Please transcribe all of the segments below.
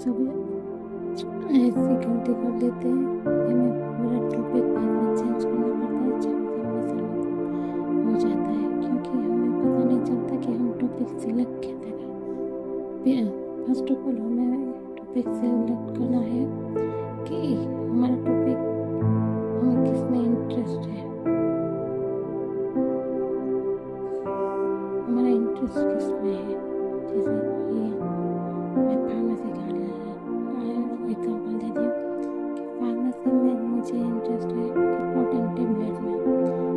सब ऐसी गलती कर देते हैं कि हमें पूरा टॉपिक बाद में चेंज करना पड़ता है, जब मिसल हो जाता है, क्योंकि हमें पता नहीं चलता कि हम टॉपिक सिलेक्ट कैसे करें। फर्स्ट ऑफ ऑल हमें टॉपिक सिलेक्ट करना है कि हमारा टॉपिक हमें किस में इंटरेस्ट है, हमारा इंटरेस्ट किस में है। जैसे कि मैं फार्मेसी का एग्जाम्पल दे दी कि फार्मेसी में मुझे इंटरेस्ट है कि फ्लोटिंग टेबलेट में,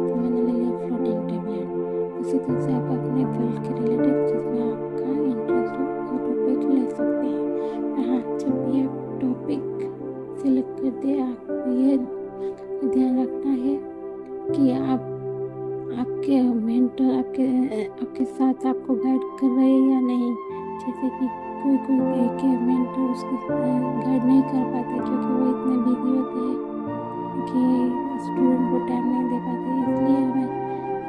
तो मैंने ले लिया फ्लोटिंग टेबलेट। इसी तरह से आप अपने फील्ड के रिलेटेड जिसमें आपका इंटरेस्ट हो वो टॉपिक ले सकते हैं। हाँ, जब भी आप टॉपिक सिलेक्ट करते हैं आपको ये ध्यान रखना है कि आपके मेंटर आपके साथ आपको गाइड कर रहे हैं या नहीं। जैसे कि कोई के मेंटर उसको गाइड नहीं कर पाते क्योंकि वो इतने बिजी होते हैं कि स्टूडेंट को टाइम नहीं दे पाते। इसलिए हमें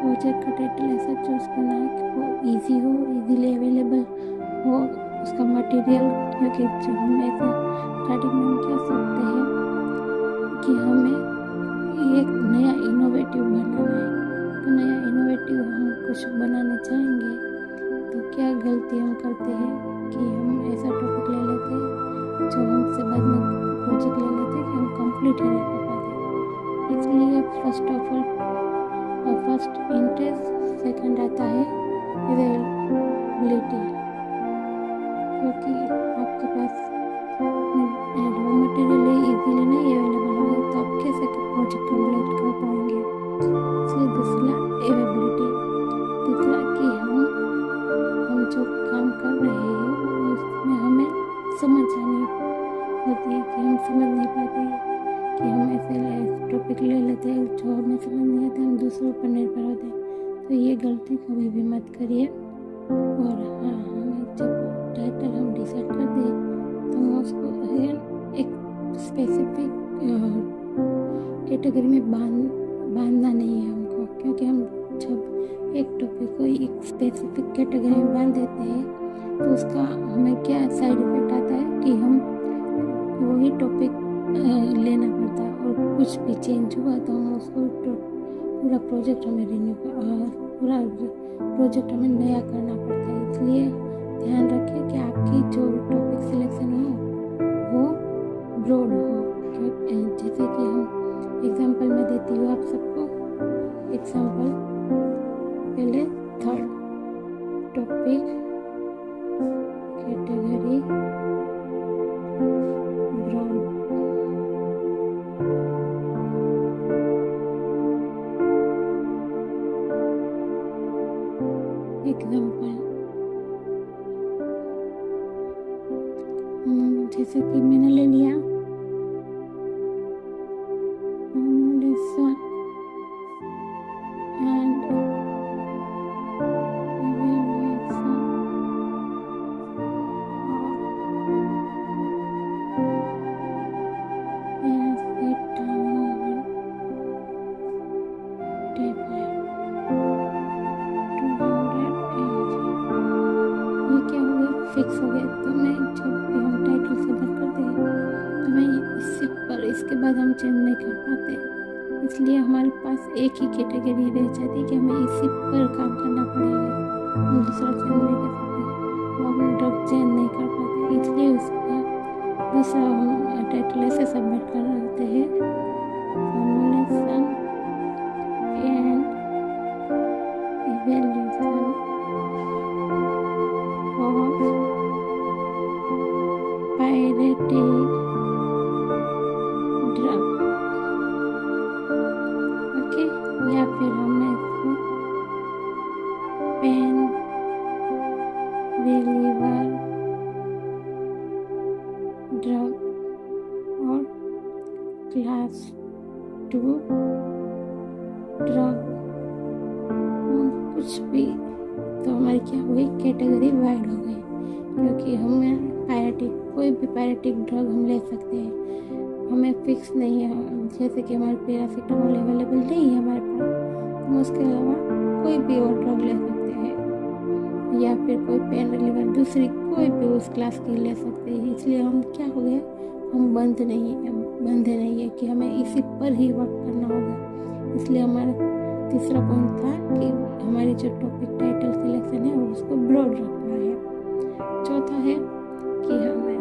प्रोजेक्ट का टाइटल ऐसा चूज़ करना है कि वो इजी हो, इजीली अवेलेबल हो उसका मटेरियल, क्योंकि जो हम ऐसा स्टार्टिंग में क्या सकते हैं कि हमें एक नया इनोवेटिव बनाना है। तो नया इनोवेटिव हम कुछ बनाना चाहेंगे तो क्या गलती हम करते हैं कि हम ऐसा टॉपिक ले लेते हैं जो हमसे बाद में प्रोजेक्ट ले लेते हैं कि हम कंप्लीट ही नहीं कर पाते। इसलिए first of all first interest, second आता है अवेलेबिलिटी, क्योंकि आपके पास रॉ मटेरियल इजीली नहीं अवेलेबल होगी तो आप कैसे प्रोजेक्ट कंप्लीट कर पाएंगे। इसलिए दूसरा अवेलेबिलिटी, तीसरा कि हम जो काम कर रहे हैं उसमें हमें समझ आनी होती है कि हम समझ नहीं पाते कि हम ऐसे टॉपिक ले लेते हैं जो हमें समझ नहीं आता, हम दूसरों पर निर्भर होते हैं। तो ये गलती कभी भी मत करिए। और हाँ, हमें जब टाइटल हम डिसाइड कर दें तो हम उसको एक स्पेसिफिक कैटेगरी में बांधना नहीं है हमको, क्योंकि हम जब एक टॉपिक को एक स्पेसिफिक कैटेगरी में बांध देते हैं तो उसका हमें क्या साइड इफेक्ट आता है कि हम वही टॉपिक लेना पड़ता है और कुछ भी चेंज हुआ तो हम उसको पूरा प्रोजेक्ट हमें नया करना पड़ता है। इसलिए ध्यान रखें कि आपकी जो टॉपिक सिलेक्शन हो वो ब्रॉड हो। जैसे कि हम एग्जांपल में देती हूँ आप सबको एग्जांपल। पहले third topic category broad, example जैसे कि मैंने ले लिया फिक्स हो गया। तो मैं जब भी हम टाइटल सबमिट करते हैं तो मैं इससे पर इसके बाद हम चेंज नहीं कर पाते। इसलिए हमारे पास एक ही कैटेगरी रह जाती है कि हमें इसी पर काम करना पड़ेगा, हम दूसरा चेंज नहीं कर सकते, हम ड्रग चेंज नहीं कर पाते। इसलिए उसका दूसरा हम टाइटल ऐसे सबमिट कर देते हैं formulation and evaluation pyretic drug. Okay, या फिर हमने इसको पेन रिलीवर ड्रग और क्लास 2 ड्रग कुछ भी, तो हमारी क्या हो गई कैटेगरी वाइड हो गई, क्योंकि हमें कोई भी पायरेटिक ड्रग हम ले सकते हैं, हमें फिक्स नहीं है। जैसे कि हमारे पैरासीटामोल अवेलेबल नहीं है हमारे पास, हम उसके अलावा कोई भी और ड्रग ले सकते हैं। या फिर कोई पेन रिलीवर दूसरी कोई भी उस क्लास की ले सकते हैं। इसलिए हम क्या हो गया, हम बंधे नहीं है कि हमें इसी पर ही वर्क करना होगा। इसलिए हमारा तीसरा पॉइंट था कि हमारी जो टॉपिक टाइटल सिलेक्शन है उसको ब्रॉड रखना है। चौथा है कि हमें,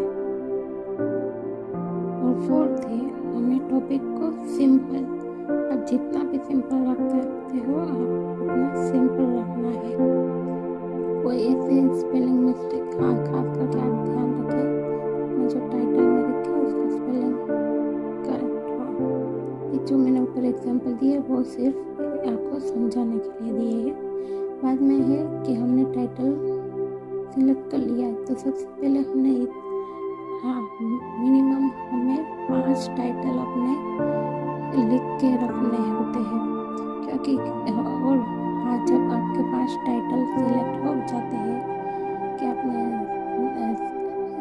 और फोर्थ है हमें टॉपिक को सिंपल, अब जितना भी सिंपल रखते हो आप उतना सिंपल रखना है। कोई ऐसे स्पेलिंग मिस्टेक खास करके आप ध्यान रखें अपने जो टाइटल में लिखे उसका स्पेलिंग करेक्ट हो। ये जो मैंने ऊपर एग्जांपल दिए वो सिर्फ आपको समझाने के लिए दिए हैं। बाद में है कि हमने टाइटल सिलेक्ट कर लिया तो सबसे पहले हमने मिनिमम हमें 5 टाइटल अपने लिख के रखने होते हैं, क्योंकि और जब आपके पास टाइटल सिलेक्ट हो जाते हैं कि आपने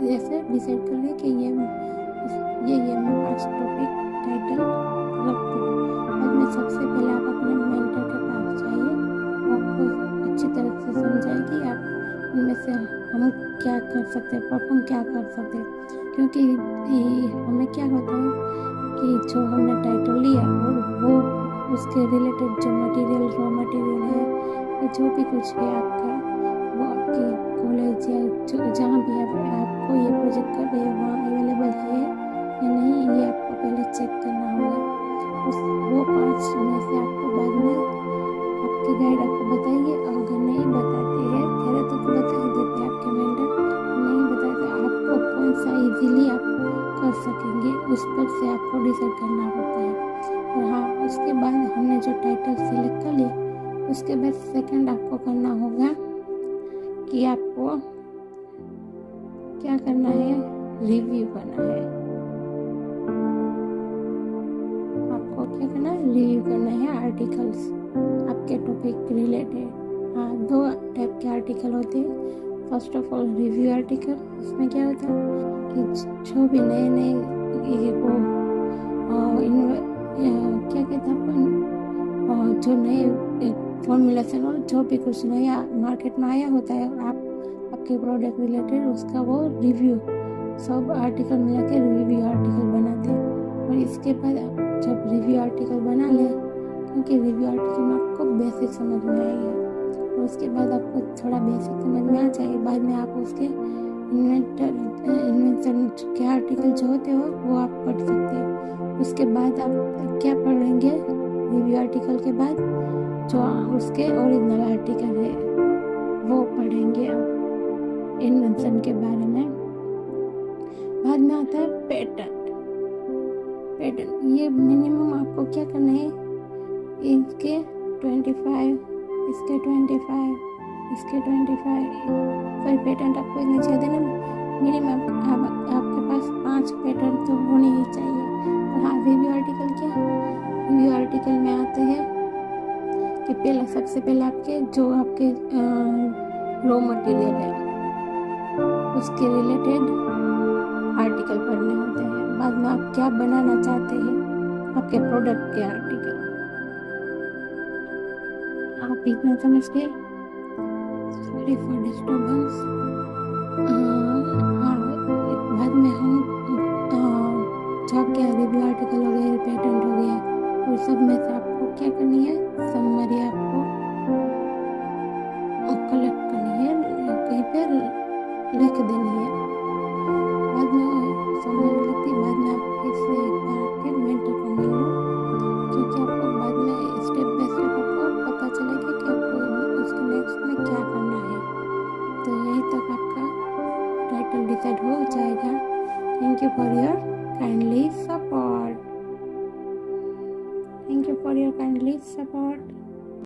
जैसे डिसाइड कर लिया कि ये मैं 5 टॉपिक टाइटल रखती हूँ। बाद में सबसे पहले आप अपने मेंटर के पास जाइए, वो आपको अच्छी तरह से समझाए कि आप इनमें से हम क्या कर सकते हैं, परफॉर्म क्या कर सकते हैं। क्योंकि हमें क्या होता है कि जो हमने टाइटल लिया और वो उसके रिलेटेड जो मटेरियल, रॉ मटेरियल है या जो भी कुछ है आपका, वो आपकी कॉलेज या जहाँ भी आपको ये प्रोजेक्ट कर रहे हो वहाँ अवेलेबल है या नहीं, ये आपको पहले चेक करना होगा। वो 5 में से आपको बाद में आपके गाइड आपको बताइए, अगर नहीं बताते हैं पहले तो बता ही देते हैं आपके मेंटर, नहीं बताते आपको कौन सा इजीली आप कर सकेंगे उस पर से आपको डिसाइड करना होता है। और हाँ, उसके बाद हमने जो टाइटल सिलेक्ट कर लिया उसके बाद सेकंड आपको करना होगा कि आपको क्या करना है, रिव्यू करना है। आपको क्या करना है, रिव्यू करना है आर्टिकल्स आपके टॉपिक रिलेटेड। हाँ, 2 टाइप के आर्टिकल होते हैं। First of all review article, उसमें क्या होता है कि जो भी नए क्या कहते हैं अपन, जो नए फॉर्मूलेशन और जो भी कुछ नया मार्केट में आया होता है आपके प्रोडक्ट रिलेटेड, उसका वो रिव्यू सब आर्टिकल मिला के रिव्यू आर्टिकल बनाते हैं। और इसके बाद आप जब रिव्यू आर्टिकल बना ले, क्योंकि रिव्यू आर्टिकल में आपको बेसिक समझ में आएगा, और उसके बाद आपको थोड़ा बेसिक समझ में आ जाए, बाद में आप उसके इन्वेंशन के आर्टिकल जो होते हो वो आप पढ़ सकते हैं। उसके बाद आप क्या पढ़ेंगे, रिव्यू आर्टिकल के बाद जो उसके ओरिजिनल आर्टिकल है वो पढ़ेंगे आप इन्वेंशन के बारे में। बाद में आता है पैटर्न। ये मिनिमम आपको क्या करना है, इसके 25, इसके 25, इसके 25, सॉरी पेटेंट आपको इतने चाहिए देना, मिनिमम आपके पास 5 पेटेंट तो होने ही चाहिए। और हाँ, रिव्यू आर्टिकल क्या, रिव्यू आर्टिकल में आते हैं कि पहले सबसे पहले आपके जो आपके रॉ मटेरियल है उसके रिलेटेड आर्टिकल पढ़ने होते हैं। बाद में आप क्या बनाना चाहते हैं आपके प्रोडक्ट के आर्टिकल, आप इतना समझ के, सॉरी फॉर डिस्टर्बेंस। हाँ, बाद में हम जब क्या रिव्यू आर्टिकल हो गया, पेटेंट हो गया, और सब में से आपको क्या करनी है, समरी आपको कलेक्ट करनी है, कहीं पर लिख देनी है। बाद में समरी लिखती, बाद में आप इससे एक बार आपके मेंटर को मिल लो, क्योंकि आपको बाद में स्टेप बाय स्टेप आपको पता चलेगा कि आपको उसके नेक्स्ट में क्या करना है। तो यहीं तक आपका टाइटल डिसाइड हो जाएगा। Thank you for your kindly support.